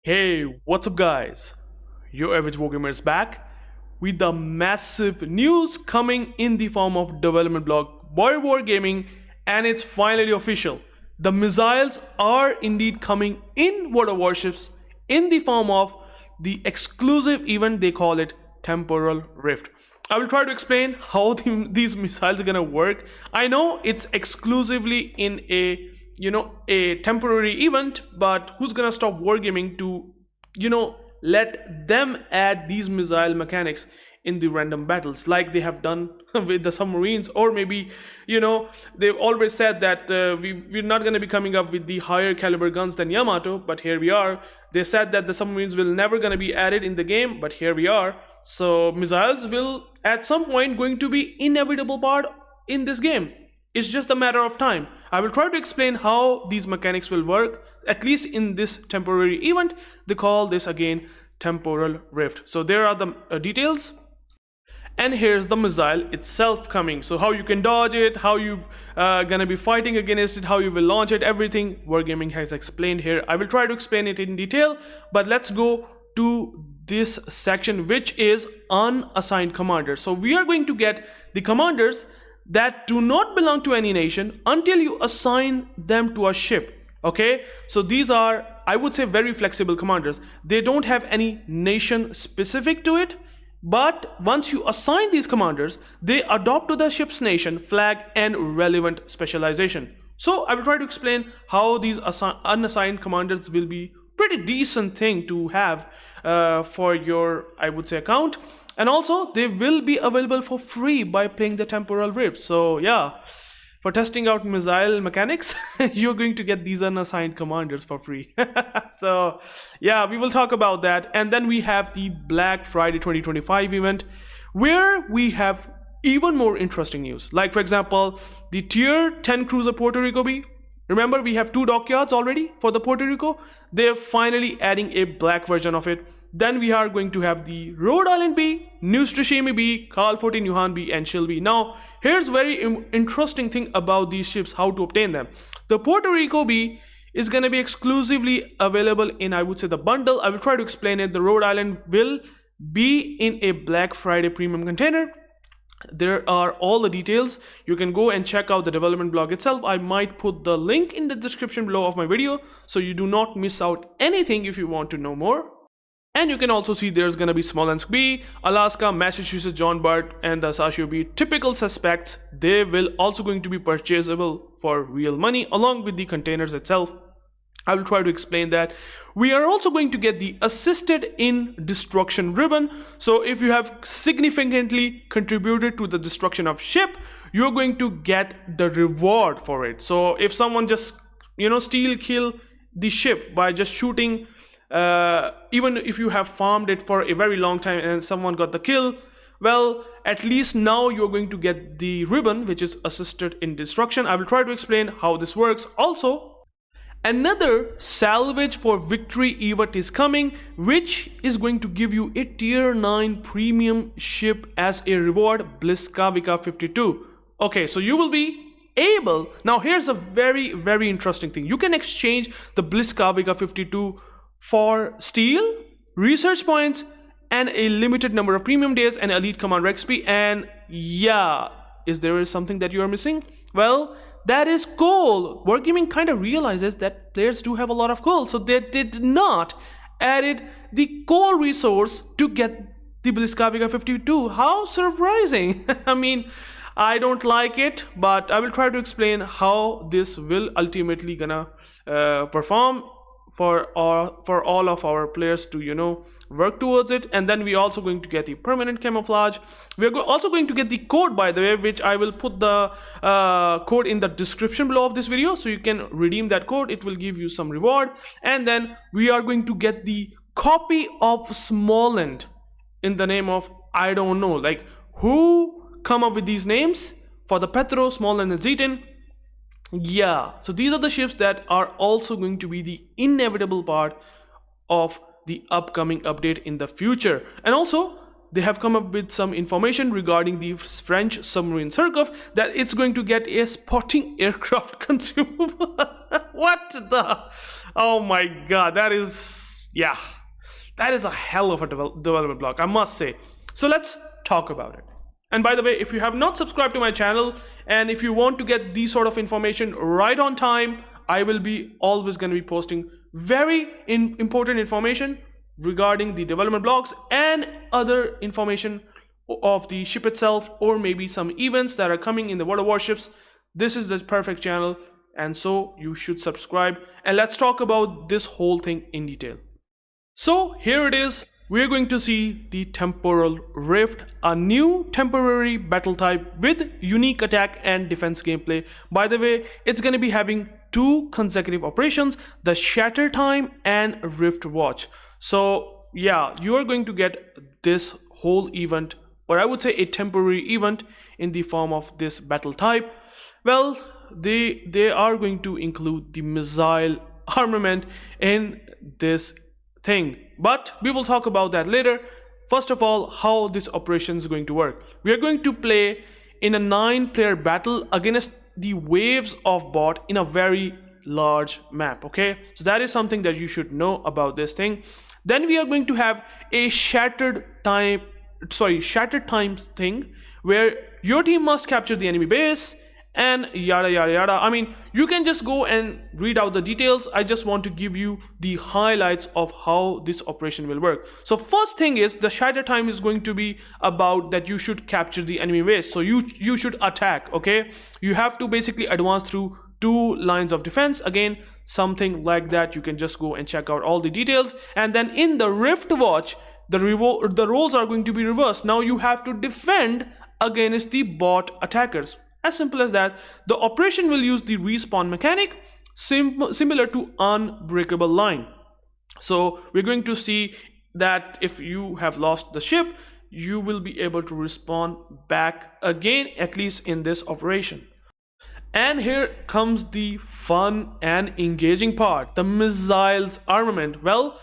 Hey, what's up guys? UrAvgWarGamer is back with the massive news coming in the form of development blog UrAvgWarGaming, and it's finally official. The missiles are indeed coming in World of Warships in the form of the exclusive event. They call it Temporal Rift. I will try to explain how these missiles are gonna work. I know it's exclusively in a temporary event, but who's gonna stop wargaming to let them add these missile mechanics in the random battles like they have done with the submarines? Or maybe they've always said that we're not going to be coming up with the higher caliber guns than Yamato, but here we are. They said that the submarines will never going to be added in the game, but here we are. So missiles will at some point going to be inevitable part in this game. It's just a matter of time. I will try to explain how these mechanics will work, at least in this temporary event. They call this again Temporal Rift. So there are the details. And here's the missile itself coming. So how you can dodge it, how you gonna be fighting against it, how you will launch it, everything Wargaming has explained here. I will try to explain it in detail, but let's go to this section, which is unassigned commanders. So we are going to get the commanders that do not belong to any nation until you assign them to a ship. Okay, so these are, I would say, very flexible commanders. They don't have any nation specific to it, but once you assign these commanders, they adopt to the ship's nation, flag, and relevant specialization. So I will try to explain how these unassigned commanders will be pretty decent thing to have for your, I would say, account. And also they will be available for free by playing the Temporal Rift. So yeah, for testing out missile mechanics, you're going to get these unassigned commanders for free. So yeah, we will talk about that. And then we have the Black Friday 2025 event, where we have even more interesting news. Like, for example, the tier 10 cruiser Puerto Rico B. Remember, we have 2 dockyards already for the Puerto Rico. They're finally adding a black version of it. Then we are going to have the Rhode Island B, New Strashimi B, Carl 14 Yuhan B, and Shil B. Now, here's very interesting thing about these ships, how to obtain them. The Puerto Rico B is going to be exclusively available in, I would say, the bundle. I will try to explain it. The Rhode Island will be in a Black Friday premium container. There are all the details. You can go and check out the development blog itself. I might put the link in the description below of my video, so you do not miss out anything if you want to know more. And you can also see there's gonna be Smaland B, Alaska, Massachusetts, John Bart, and the Sashio B. Typical suspects. They will also going to be purchasable for real money along with the containers itself. I will try to explain that. We are also going to get the Assisted in Destruction ribbon. So if you have significantly contributed to the destruction of ship, you're going to get the reward for it. So if someone just steal kill the ship by just shooting, even if you have farmed it for a very long time and someone got the kill, well, at least now you're going to get the ribbon, which is Assisted in Destruction. I will try to explain how this works. Also, another Salvage for Victory event is coming, which is going to give you a tier 9 premium ship as a reward, Błyskawica 52. Okay, so you will be able, now here's a very, very interesting thing. You can exchange the Błyskawica 52 for steel, research points, and a limited number of premium days and elite commander XP. And yeah, is there something that you are missing? Well, that is coal. Wargaming kind of realizes that players do have a lot of coal, so they did not added the coal resource to get the Błyskawica 52. How surprising. I mean, I don't like it, but I will try to explain how this will ultimately gonna perform for all of our players to work towards it. And then we also going to get the permanent camouflage. We are also going to get the code, by the way, which I will put the code in the description below of this video, so you can redeem that code. It will give you some reward. And then we are going to get the copy of Smaland in the name of, I don't know, like who come up with these names for the Puerto, Smaland, and Zeton. Yeah, so these are the ships that are also going to be the inevitable part of the upcoming update in the future. And also, they have come up with some information regarding the French submarine Surcouf, that it's going to get a spotting aircraft consumable. What the? Oh my god, that is Yeah, that is a hell of a development block, I must say. So let's talk about it. And by the way, if you have not subscribed to my channel and if you want to get these sort of information right on time, I will be always going to be posting very important information regarding the development blocks and other information of the ship itself, or maybe some events that are coming in the World of Warships. This is the perfect channel, and so you should subscribe, and let's talk about this whole thing in detail. So here it is. We're going to see the Temporal Rift, a new temporary battle type with unique attack and defense gameplay. By the way, it's going to be having 2 consecutive operations, the Shatter Time and Rift Watch. So yeah, you are going to get this whole event, or I would say a temporary event, in the form of this battle type. Well, they are going to include the missile armament in this thing, but we will talk about that later. First of all, how this operation is going to work. We are going to play in a 9-player battle against the waves of bot in a very large map. Okay, so that is something that you should know about this thing. Then we are going to have a shattered times thing, where your team must capture the enemy base and yada yada yada. I mean, you can just go and read out the details. I just want to give you the highlights of how this operation will work. So first thing is, the shatter time is going to be about that you should capture the enemy base. So you should attack. Okay, you have to basically advance through 2 lines of defense. Again, something like that. You can just go and check out all the details. And then in the Rift Watch, the roles are going to be reversed. Now you have to defend against the bot attackers. As simple as that. The operation will use the respawn mechanic, similar to Unbreakable Line. So we're going to see that if you have lost the ship, you will be able to respawn back again, at least in this operation. And here comes the fun and engaging part, the missiles armament. Well,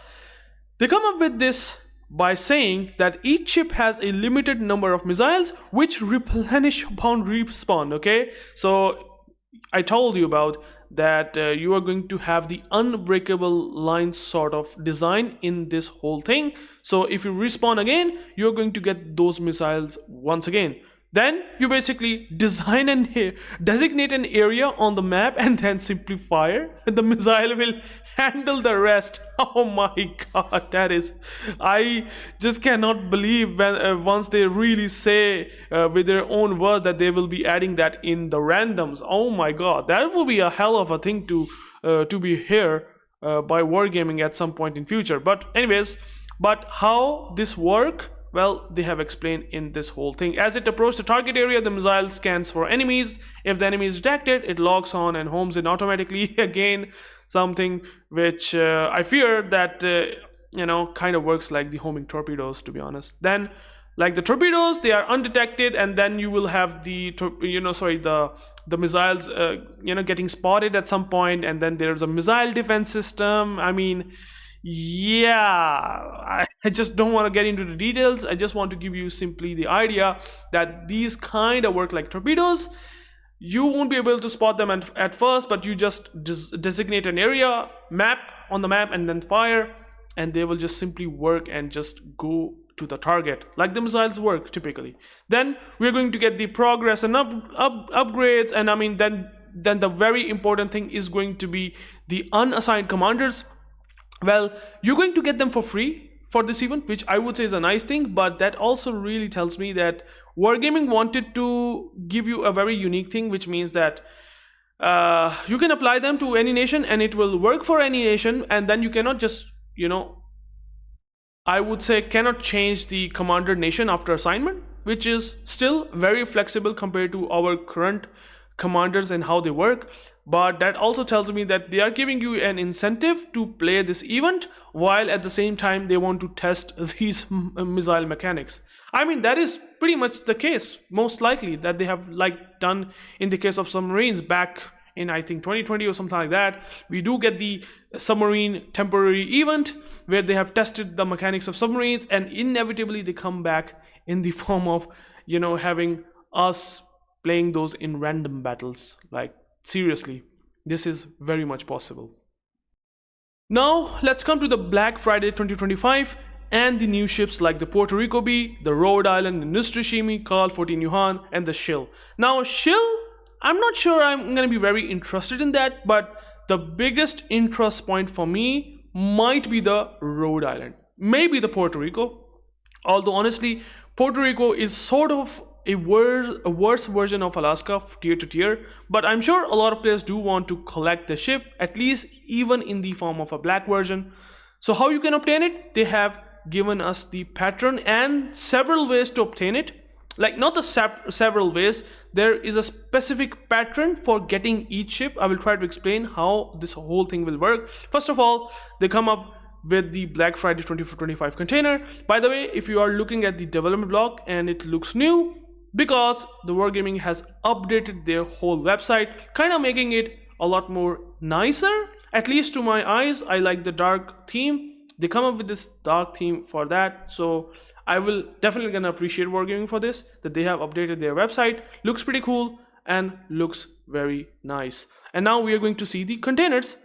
they come up with this by saying that each ship has a limited number of missiles which replenish upon respawn. Okay, so I told you about that you are going to have the Unbreakable Line sort of design in this whole thing. So if you respawn again, you're going to get those missiles once again. Then you basically design and designate an area on the map and then simply fire. The missile will handle the rest. Oh my god, that is, I just cannot believe when once they really say with their own words that they will be adding that in the randoms. Oh my god, that will be a hell of a thing to be here by Wargaming at some point in future. But anyways, but how this work? Well, they have explained in this whole thing. As it approaches the target area, the missile scans for enemies. If the enemy is detected, it locks on and homes in automatically. Again, something which I fear that kind of works like the homing torpedoes, to be honest. Then, like the torpedoes, they are undetected, and then you will have the missiles getting spotted at some point, and then there's a missile defense system. I mean, yeah, I just don't want to get into the details. I just want to give you simply the idea that these kind of work like torpedoes. You won't be able to spot them at first, but you just designate an area on the map and then fire, and they will just simply work and just go to the target like the missiles work typically. Then we're going to get the progress and upgrades, and I mean then the very important thing is going to be the unassigned commanders. Well, you're going to get them for free for this event, which I would say is a nice thing, but that also really tells me that Wargaming wanted to give you a very unique thing, which means that you can apply them to any nation and it will work for any nation, and then you cannot just, I would say cannot change the commander nation after assignment, which is still very flexible compared to our current commanders and how they work. But that also tells me that they are giving you an incentive to play this event, while at the same time they want to test these missile mechanics. I mean, that is pretty much the case, most likely, that they have done in the case of submarines back in I think 2020 or something like that. We do get the submarine temporary event where they have tested the mechanics of submarines, and inevitably they come back in the form of having us playing those in random battles. Like, seriously, this is very much possible. Now let's come to the Black Friday 2025 and the new ships like the Puerto Rico B, the Rhode Island, the Nustrishimi, Carl 14 Yuhan, and the Shill. Now Shill, I'm not sure I'm gonna be very interested in that, but the biggest interest point for me might be the Rhode Island, maybe the Puerto Rico. Although honestly, Puerto Rico is sort of a worse version of Alaska tier to tier, but I'm sure a lot of players do want to collect the ship, at least even in the form of a black version. So how you can obtain it? They have given us the pattern and several ways to obtain it. Like not the several ways, there is a specific pattern for getting each ship. I will try to explain how this whole thing will work. First of all, they come up with the Black Friday 2025 container. By the way, if you are looking at the development blog and it looks new, because the UrAvgWarGaming has updated their whole website, kind of making it a lot more nicer, at least to my eyes. I like the dark theme. They come up with this dark theme for that, so I will definitely gonna appreciate UrAvgWarGaming for this, that they have updated their website. Looks pretty cool and looks very nice. And now we are going to see the containers,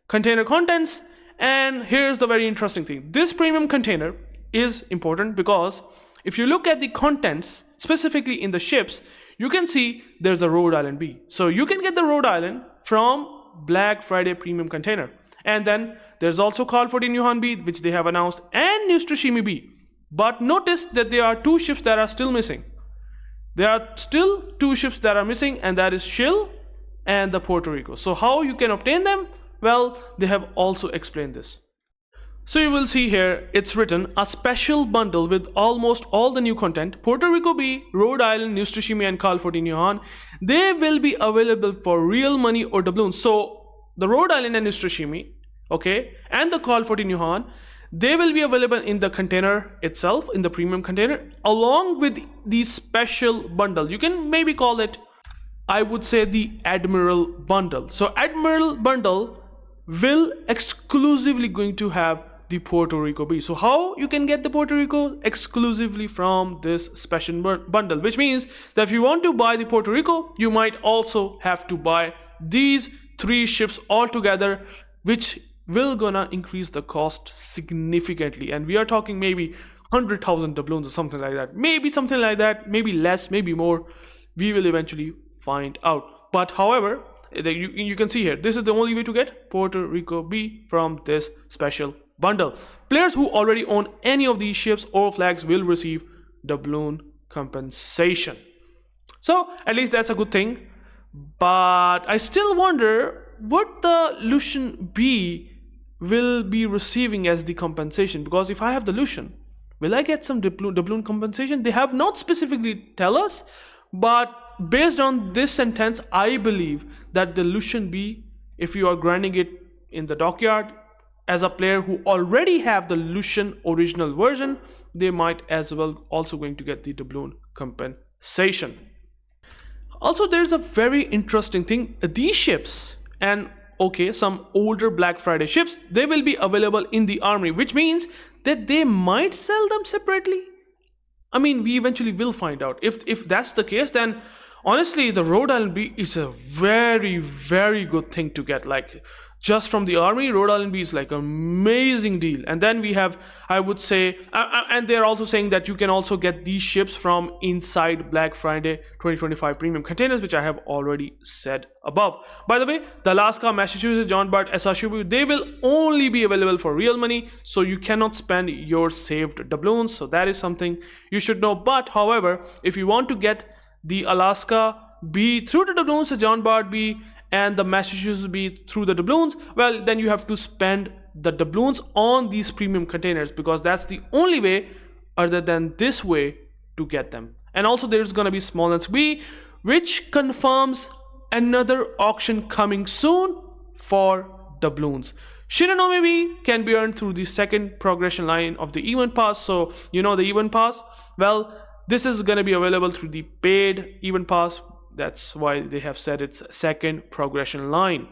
container contents. And here's the very interesting thing. This premium container is important because if you look at the contents, specifically in the ships, you can see there's a Rhode Island B. So you can get the Rhode Island from Black Friday premium container. And then there's also Carl 14 Yuhan B, which they have announced, and Nustrishimi B. But notice that there are two ships that are still missing. There are still two ships that are missing, and that is Shill and the Puerto Rico. So how you can obtain them? Well, they have also explained this. So you will see here, it's written a special bundle with almost all the new content. Puerto Rico B, Rhode Island, Nustrishimi, and Carl 14 Yuhan. They will be available for real money or doubloons. So the Rhode Island and Nustrishimi, okay, and the Carl 14 Yuhan, they will be available in the container itself, in the premium container, along with the special bundle. You can maybe call it, I would say, the Admiral bundle. So Admiral bundle will exclusively going to have the Puerto Rico B. So how you can get the Puerto Rico? Exclusively from this special bundle, which means that if you want to buy the Puerto Rico, you might also have to buy these three ships all together, which will gonna increase the cost significantly. And we are talking maybe 100,000 doubloons or something like that. Maybe something like that, maybe less, maybe more. We will eventually find out. But however, you can see here, this is the only way to get Puerto Rico B from this special bundle. Players who already own any of these ships or flags will receive doubloon compensation. So at least that's a good thing. But I still wonder what the Lucian B will be receiving as the compensation, because if I have the Lucian, will I get some doubloon compensation? They have not specifically tell us, but based on this sentence, I believe that the Lucian B, if you are grinding it in the dockyard as a player who already have the Lucian original version, they might as well also going to get the doubloon compensation. Also, there's a very interesting thing. These ships and some older Black Friday ships, they will be available in the armory, which means that they might sell them separately. I mean, we eventually will find out. If that's the case, then honestly, the Rhode Island B is a very, very good thing to get. Like, just from the army, Rhode Island B is like an amazing deal. And then we have, I would say, and they're also saying that you can also get these ships from inside Black Friday 2025 premium containers, which I have already said above. By the way, the Alaska, Massachusetts, John Bart, SRShubu, they will only be available for real money, so you cannot spend your saved doubloons. So that is something you should know. But however, if you want to get the Alaska B through the doubloons, the John Bart B, and the Massachusetts B through the doubloons, well, then you have to spend the doubloons on these premium containers, because that's the only way other than this way to get them. And also there's gonna be Smaland B, which confirms another auction coming soon for doubloons. Shinonome B can be earned through the second progression line of the event pass. So you know the event pass, well, this is going to be available through the paid event pass. That's why they have said it's second progression line.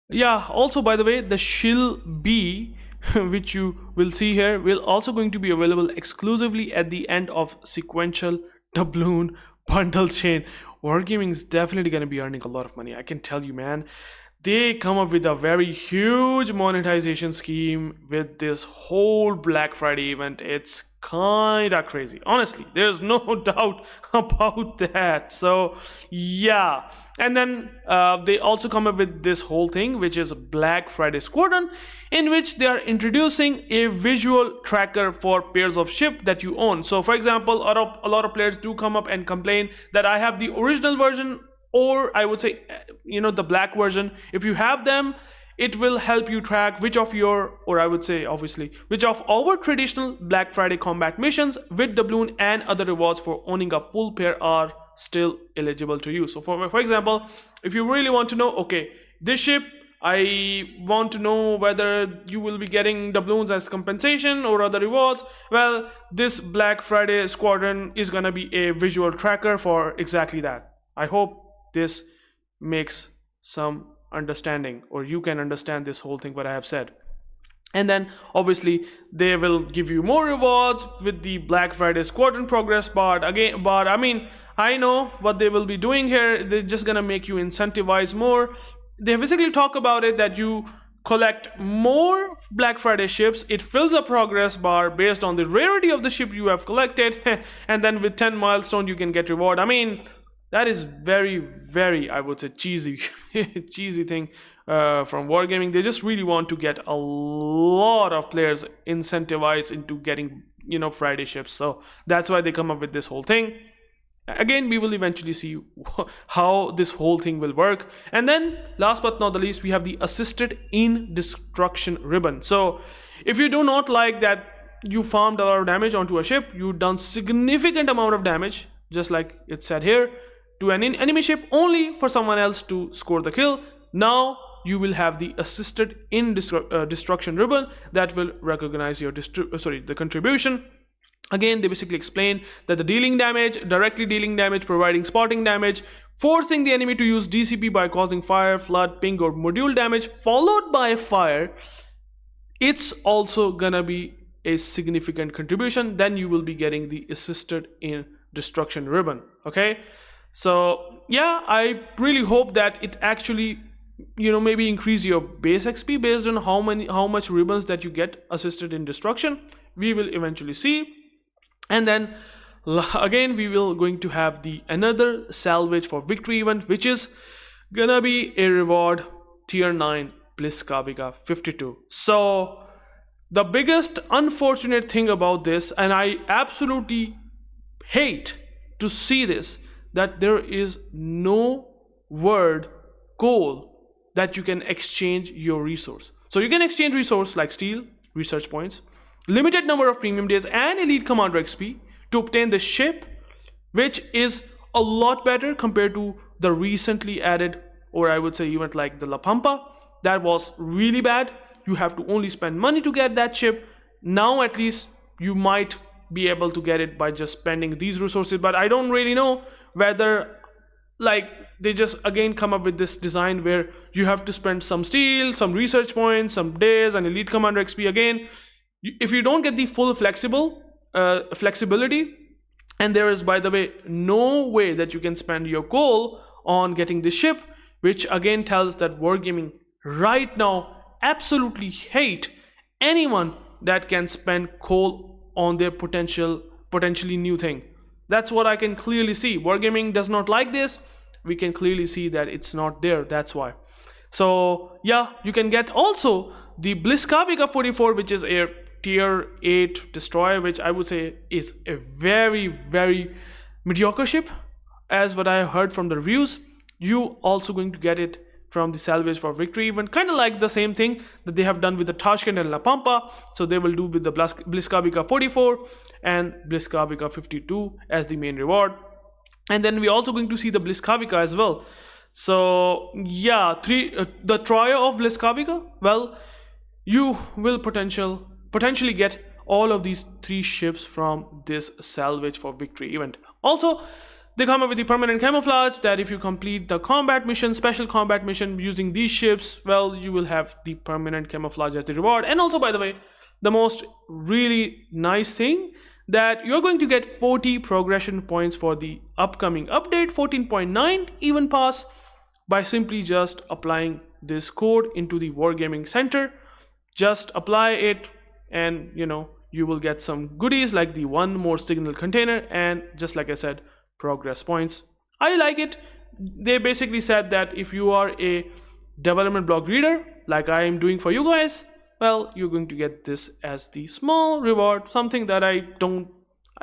Yeah, also by the way, the Shill B, which you will see here, will also going to be available exclusively at the end of sequential doubloon bundle chain. UrAvgWarGaming is definitely going to be earning a lot of money, I can tell you, man. they come up with a very huge monetization scheme with this whole Black Friday event. It's kinda crazy, honestly, there's no doubt about that. So yeah, and then they also come up with this whole thing, which is Black Friday Squadron, in which they are introducing a visual tracker for pairs of ship that you own. So for example, a lot of players do come up and complain that I have the original version, or I would say, the black version. If you have them, it will help you track which of your, or I would say obviously, which of our traditional Black Friday combat missions with doubloon and other rewards for owning a full pair are still eligible to you. So for example, if you really want to know, okay, this ship, I want to know whether you will be getting doubloons as compensation or other rewards, well, this Black Friday Squadron is gonna be a visual tracker for exactly that. I hope this makes some understanding, or you can understand this whole thing what I have said. And then obviously they will give you more rewards with the Black Friday Squadron progress bar again. But I mean, I know what they will be doing here. They're just gonna make you incentivize more. They basically talk about it that you collect more Black Friday ships, it fills a progress bar based on the rarity of the ship you have collected, and then with 10 milestones you can get reward. I mean, that is very, very, I would say, cheesy cheesy thing from Wargaming. They just really want to get a lot of players incentivized into getting, Friday ships. So that's why they come up with this whole thing. Again, we will eventually see how this whole thing will work. And then last but not the least, we have the assisted in destruction ribbon. So if you do not like that you farmed a lot of damage onto a ship, you've done significant amount of damage, just like it said here, to an enemy ship only for someone else to score the kill, now you will have the assisted in destruction ribbon that will recognize your the contribution. Again, they basically explain that the dealing damage, directly dealing damage, providing spotting damage, forcing the enemy to use DCP by causing fire, flood, ping, or module damage followed by fire, it's also gonna be a significant contribution. Then you will be getting the assisted in destruction ribbon. Okay, so yeah, I really hope that it actually, maybe increase your base XP based on how much ribbons that you get assisted in destruction. We will eventually see. And then again, we will going to have the another salvage for victory event, which is gonna be a reward tier 9 Błyskawica 52. So the biggest unfortunate thing about this, and I absolutely hate to see this, that there is no word goal that you can exchange your resource. So you can exchange resource like steel, research points, limited number of premium days, and elite commander XP to obtain the ship, which is a lot better compared to the recently added, or I would say event like the La Pampa. That was really bad. You have to only spend money to get that ship. Now at least you might be able to get it by just spending these resources, but I don't really know whether they just again come up with this design where you have to spend some steel, some research points, some days, and elite commander XP again. If you don't get the full flexibility, and there is, by the way, no way that you can spend your coal on getting the ship, which again tells that Wargaming right now absolutely hate anyone that can spend coal on their potentially new thing. That's what I can clearly see. Wargaming does not like this. We can clearly see that it's not there. That's why. So yeah, you can get also the Błyskawica 44, which is a tier 8 destroyer, which I would say is a very, very mediocre ship, as what I heard from the reviews. You also going to get it from the salvage for victory event, kind of like the same thing that they have done with the Tashkent and La Pampa. So they will do with the Błyskawica 44 and Błyskawica 52 as the main reward. And then we're also going to see the Błyskawica as well. So yeah, the trio of Błyskawica, well, you will potentially get all of these 3 ships from this salvage for victory event. Also, they come up with the permanent camouflage that if you complete the combat mission, special combat mission using these ships, well, you will have the permanent camouflage as the reward. And also, by the way, the most really nice thing, that you're going to get 40 progression points for the upcoming update 14.9 even pass by simply just applying this code into the Wargaming Center. Just apply it, and you will get some goodies like the one more signal container, and just like I said, progress points. I like it. They basically said that if you are a development blog reader like I am doing for you guys, well, you're going to get this as the small reward, something that I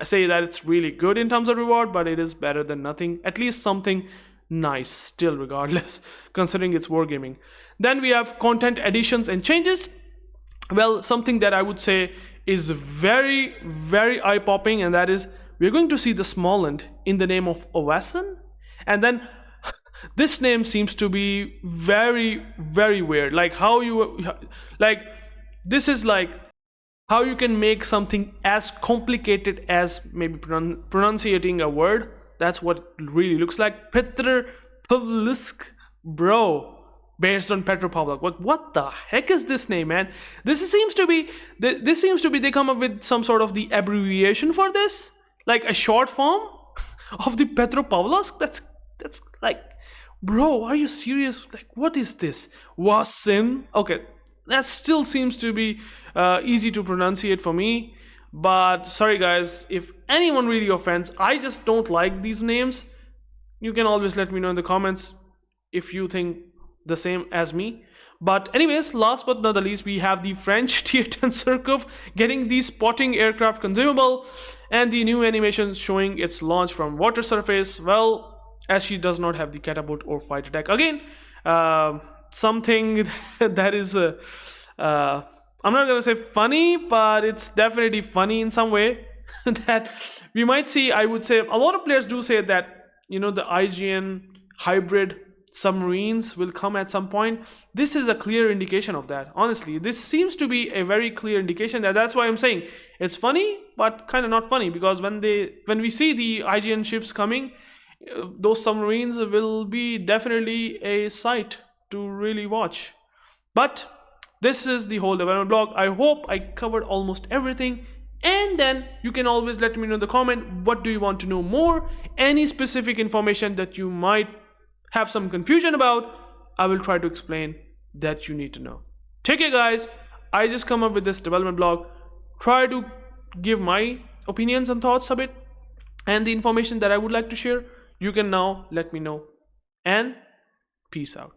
say that it's really good in terms of reward, but it is better than nothing, at least something nice still regardless, considering it's Wargaming. Then we have content additions and changes. Well, something that I would say is very, very eye-popping, and that is we're going to see the Smaland in the name of Owassen. And then this name seems to be very, very weird. This is like how you can make something as complicated as maybe pronunciating a word. That's what it really looks like. Petropavlovsk, bro. Based on Petropavlovsk. What the heck is this name, man? This seems to be they come up with some sort of the abbreviation for this, like a short form of the Petropavlovsk. That's like, bro, are you serious? Like, what is this? Wasim. Okay, that still seems to be easy to pronunciate for me, but sorry guys, if anyone really offends, I just don't like these names. You can always let me know in the comments if you think the same as me. But anyways, last but not the least, we have the French Tier 10 Surcouf getting the spotting aircraft consumable and the new animation showing its launch from water surface. Well, as she does not have the catapult or fight attack. Again, something that is I'm not gonna say funny, but it's definitely funny in some way that we might see. I would say a lot of players do say that the IGN hybrid submarines will come at some point. This is a clear indication of that. Honestly, this seems to be a very clear indication that's why I'm saying it's funny, but kind of not funny, because when we see the IGN ships coming, those submarines will be definitely a sight to really watch. But this is the whole development blog. I hope I covered almost everything, and then you can always let me know in the comment, what do you want to know more? Any specific information that you might have some confusion about, I will try to explain that you need to know. Take care guys, I just come up with this development blog, try to give my opinions and thoughts a bit, and the information that I would like to share. You can now let me know, and peace out.